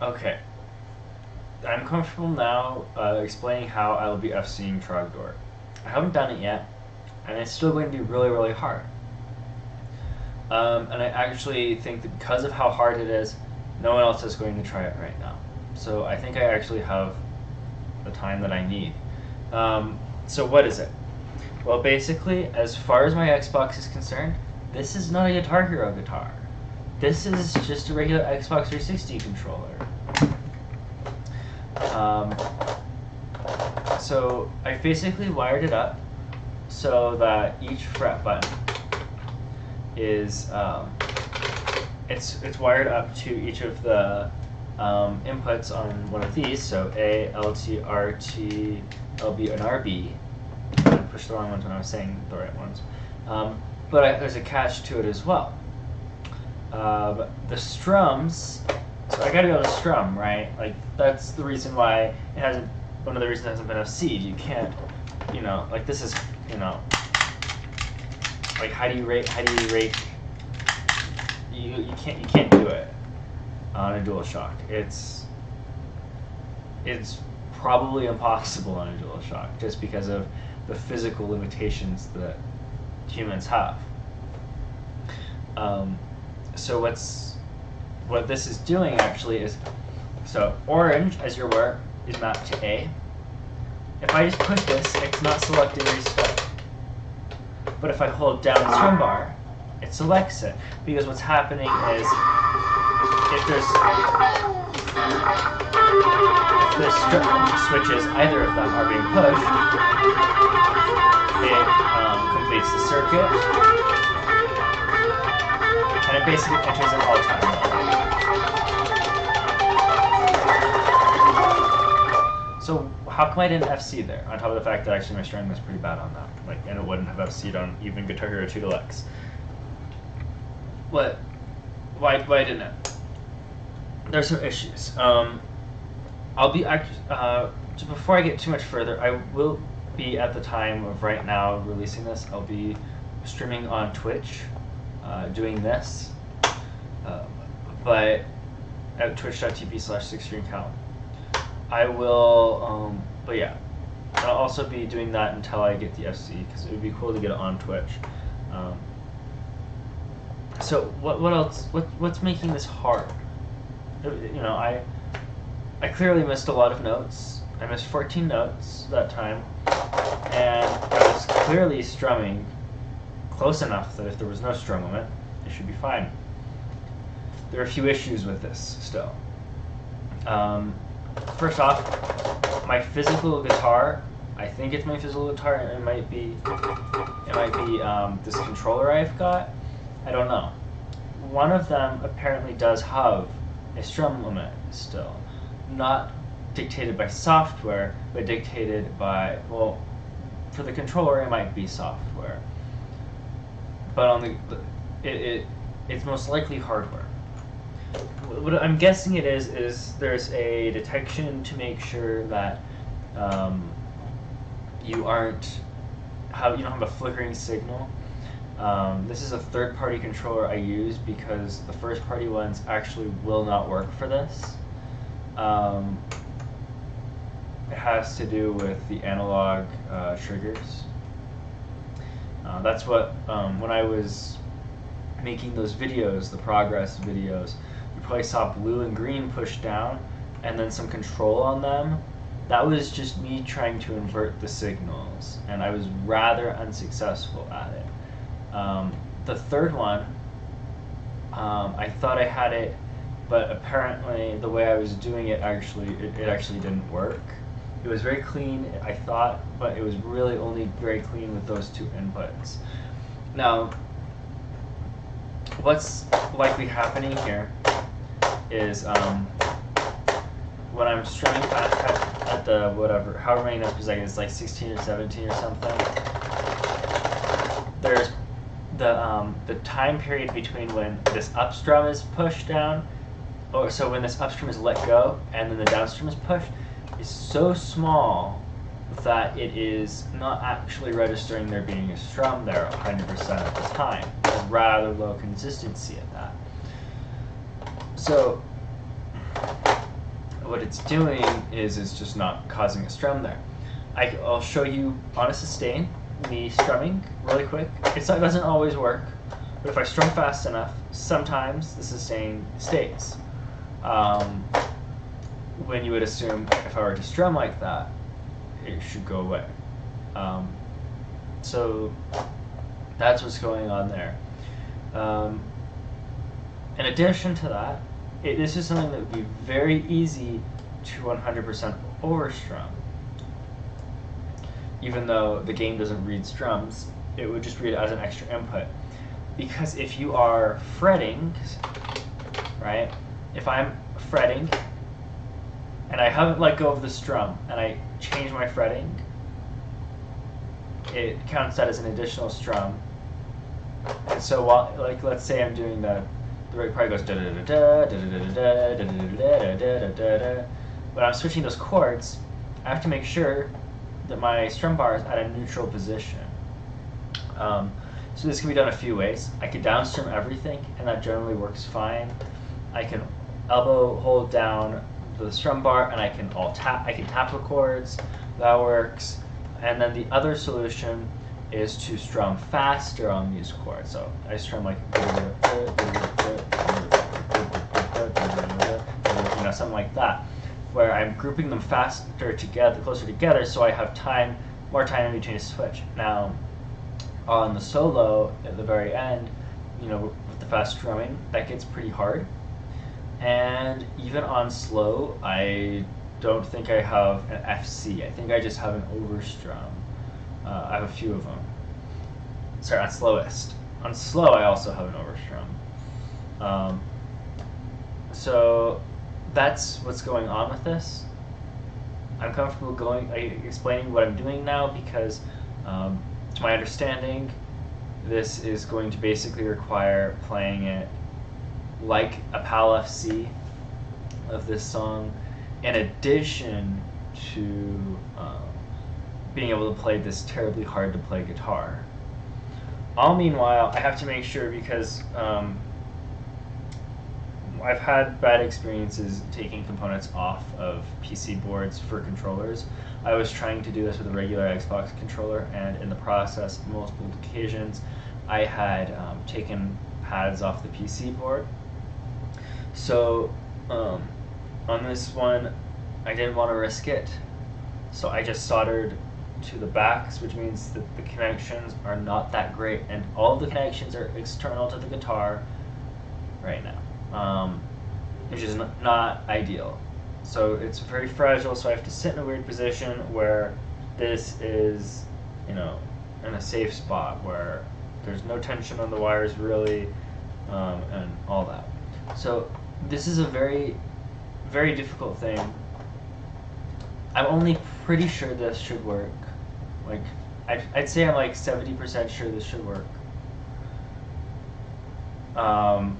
Okay. I'm comfortable now explaining how I will be FCing Trogdor. I haven't done it yet, and it's still going to be really, really hard. And I actually think that because of how hard it is, no one else is going to try it right now. So I think I actually have the time that I need. So what is it? Well, basically, as far as my Xbox is concerned, this is not a Guitar Hero guitar. This is just a regular Xbox 360 controller. So I basically wired it up so that each fret button is it's wired up to each of the inputs on one of these. So A, L, T, R, T, L, B, and R, B. I pushed the wrong ones when I was saying the right ones. But there's a catch to it as well. The strums. So I gotta be able to strum, right? Like that's the reason why it hasn't. One of the reasons it hasn't been FC'd. You can't, like this is, like how do you rate? You can't do it on a DualShock. It's probably impossible on a DualShock just because of the physical limitations that humans have. So what this is doing actually is, so orange, as you're aware, is mapped to A. If I just push this, it's not selecting restart. But if I hold down the strum bar, it selects it. Because what's happening is, if there's switches, either of them are being pushed, it completes the circuit, and it basically enters an all-time mode. So how come I didn't FC there? On top of the fact that actually my strumming was pretty bad on that, and it wouldn't have FC'd on even Guitar Hero 2 Deluxe. What? Why didn't it? There's some issues. I'll be so before I get too much further, I will be at the time of right now releasing this. I'll be streaming on Twitch, doing this, but at twitch.tv/6streamcal. I will, but yeah, I'll also be doing that until I get the FC because it would be cool to get it on Twitch. So what else? What's making this hard? I clearly missed a lot of notes. I missed 14 notes that time, and I was clearly strumming close enough that if there was no strum limit, it should be fine. There are a few issues with this still. First off, my physical guitar, I think it's my physical guitar, and it might be this controller I've got. I don't know. One of them apparently does have a strum limit still, not dictated by software, but dictated by, well, for the controller it might be software, but on it's most likely hardware. What I'm guessing it is there's a detection to make sure that you don't have a flickering signal. This is a third-party controller I use because the first-party ones actually will not work for this. It has to do with the analog triggers. That's what, when I was making those videos, the progress videos, you probably saw blue and green pushed down and then some control on them. That was just me trying to invert the signals, and I was rather unsuccessful at it. The third one, I thought I had it, but apparently the way I was doing it it actually didn't work. It was very clean, I thought, but it was really only very clean with those two inputs. Now, what's likely happening here is when I'm strumming at the whatever, however many notes, because it's like 16 or 17 or something, there's the time period between when this upstrum is pushed down, or so when this upstrum is let go and then the downstrum is pushed, is so small that it is not actually registering there being a strum there 100% of the time. There's rather low consistency at that. So what it's doing is it's just not causing a strum there. I'll show you on a sustain, me strumming really quick. It doesn't always work, but if I strum fast enough, sometimes the sustain stays. When you would assume if I were to strum like that, it should go away. So that's what's going on there. In addition to that, this is something that would be very easy to 100% overstrum. Even though the game doesn't read strums, it would just read it as an extra input. Because if you are fretting, right? If I'm fretting and I haven't let go of the strum and I change my fretting, it counts that as an additional strum. And so while, like, let's say I'm doing the right part goes da da da da da da da da da da da da. When I'm switching those chords, I have to make sure that my strum bar is at a neutral position. So this can be done a few ways. I could downstrum everything, and that generally works fine. I can elbow hold down the strum bar, and I can tap the chords. That works. And then the other solution is to strum faster on these chords. So I strum like something like that, where I'm grouping them faster together, closer together, so I have more time in between a switch. Now, on the solo at the very end, with the fast strumming, that gets pretty hard. And even on slow, I don't think I have an FC. I think I just have an overstrum. I have a few of them. Sorry, on slowest. On slow, I also have an overstrum. So that's what's going on with this. I'm comfortable explaining what I'm doing now because, to my understanding, this is going to basically require playing it like a PAL FC of this song, in addition to being able to play this terribly hard to play guitar. All meanwhile, I have to make sure, because I've had bad experiences taking components off of PC boards for controllers. I was trying to do this with a regular Xbox controller, and in the process, multiple occasions, I had taken pads off the PC board. So on this one, I didn't want to risk it, so I just soldered to the backs, which means that the connections are not that great, and all of the connections are external to the guitar right now, which is not ideal. So it's very fragile, so I have to sit in a weird position where this is, in a safe spot where there's no tension on the wires really, and all that. So this is a very, very difficult thing. I'm only pretty sure this should work. Like, I'd say I'm like 70% sure this should work. And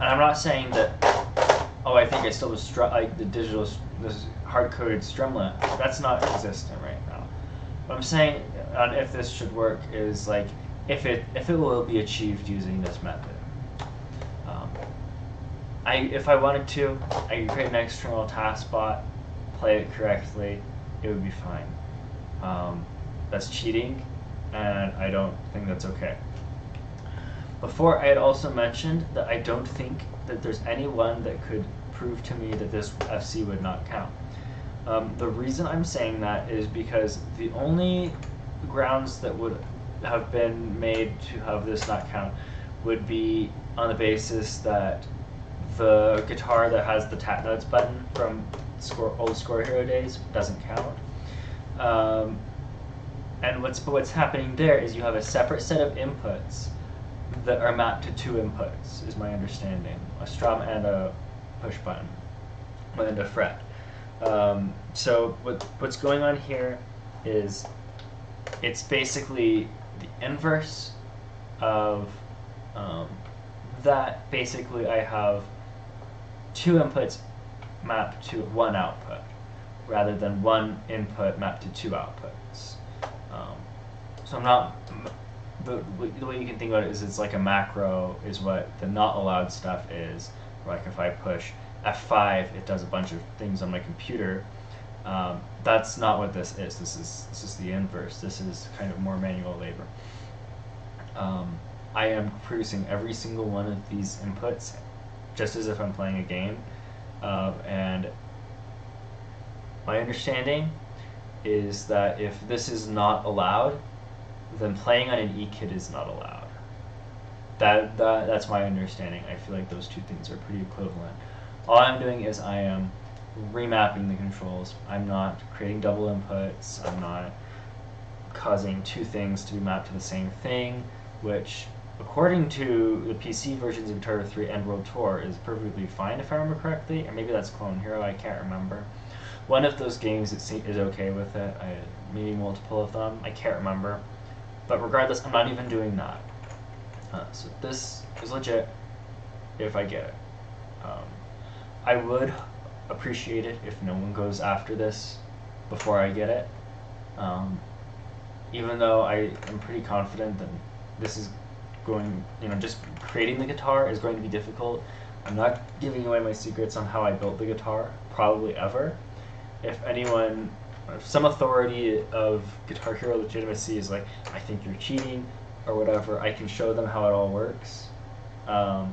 I'm not saying that, oh, I think I still was like the digital, this hard-coded strumlet. That's not existent right now. What I'm saying on if this should work is like if it will be achieved using this method. If I wanted to, I could create an external task bot, play it correctly, it would be fine. That's cheating, and I don't think that's okay. Before, I had also mentioned that I don't think that there's anyone that could prove to me that this FC would not count. The reason I'm saying that is because the only grounds that would have been made to have this not count would be on the basis that the guitar that has the tap notes button from old Score Hero days doesn't count. And what's happening there is you have a separate set of inputs that are mapped to two inputs, is my understanding. A strum and a push button, and a fret. So what's going on here is it's basically the inverse of that. Basically, I have two inputs mapped to one output, rather than one input mapped to two outputs. So I'm not, the way you can think about it is it's like a macro is what the not allowed stuff is. Like if I push F5, it does a bunch of things on my computer. That's not what this is. This is the inverse. This is kind of more manual labor. I am producing every single one of these inputs just as if I'm playing a game, and my understanding is that if this is not allowed, then playing on an E-kit is not allowed. That's my understanding. I feel like those two things are pretty equivalent. All I'm doing is I am remapping the controls. I'm not creating double inputs. I'm not causing two things to be mapped to the same thing, which, according to the PC versions of Guitar Hero 3 and World Tour, is perfectly fine if I remember correctly, or maybe that's Clone Hero, I can't remember. One of those games is okay with it, maybe multiple of them, I can't remember. But regardless, I'm not even doing that. So this is legit if I get it. I would appreciate it if no one goes after this before I get it. Even though I am pretty confident that this is going, just creating the guitar is going to be difficult. I'm not giving away my secrets on how I built the guitar, probably ever. If some authority of Guitar Hero Legitimacy is like, I think you're cheating, or whatever, I can show them how it all works. But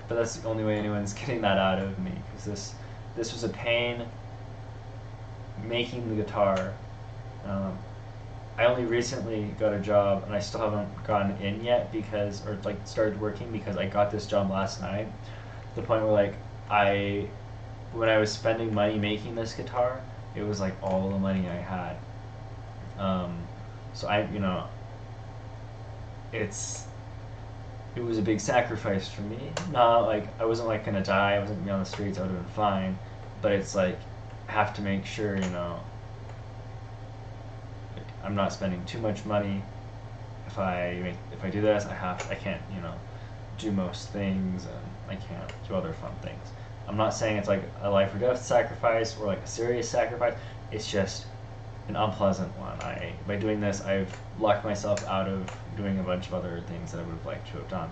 that's the only way anyone's getting that out of me, because this was a pain making the guitar. I only recently got a job, and I still haven't gotten in yet started working because I got this job last night. To the point where when I was spending money making this guitar, it was like all the money I had. So it was a big sacrifice for me. Not like I wasn't gonna die, I wasn't gonna be on the streets, I would have been fine. But it's like I have to make sure, I'm not spending too much money. If I do this, I can't, do most things, and I can't do other fun things. I'm not saying it's like a life or death sacrifice or like a serious sacrifice. It's just an unpleasant one. By doing this, I've locked myself out of doing a bunch of other things that I would have liked to have done.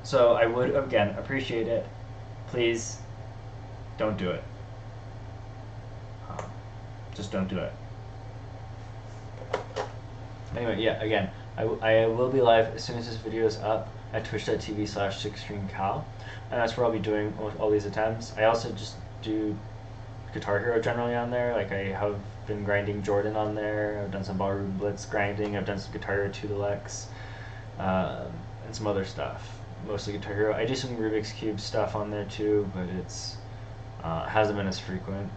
So I would, again, appreciate it. Please don't do it. Just don't do it. Anyway, yeah, again, I will be live as soon as this video is up at twitch.tv/sixstringcal, and that's where I'll be doing all these attempts. I also just do Guitar Hero generally on there. Like, I have been grinding Jordan on there, I've done some Ballroom Blitz grinding, I've done some Guitar Hero 2 Deluxe, and some other stuff. Mostly Guitar Hero. I do some Rubik's Cube stuff on there too, but it's hasn't been as frequent.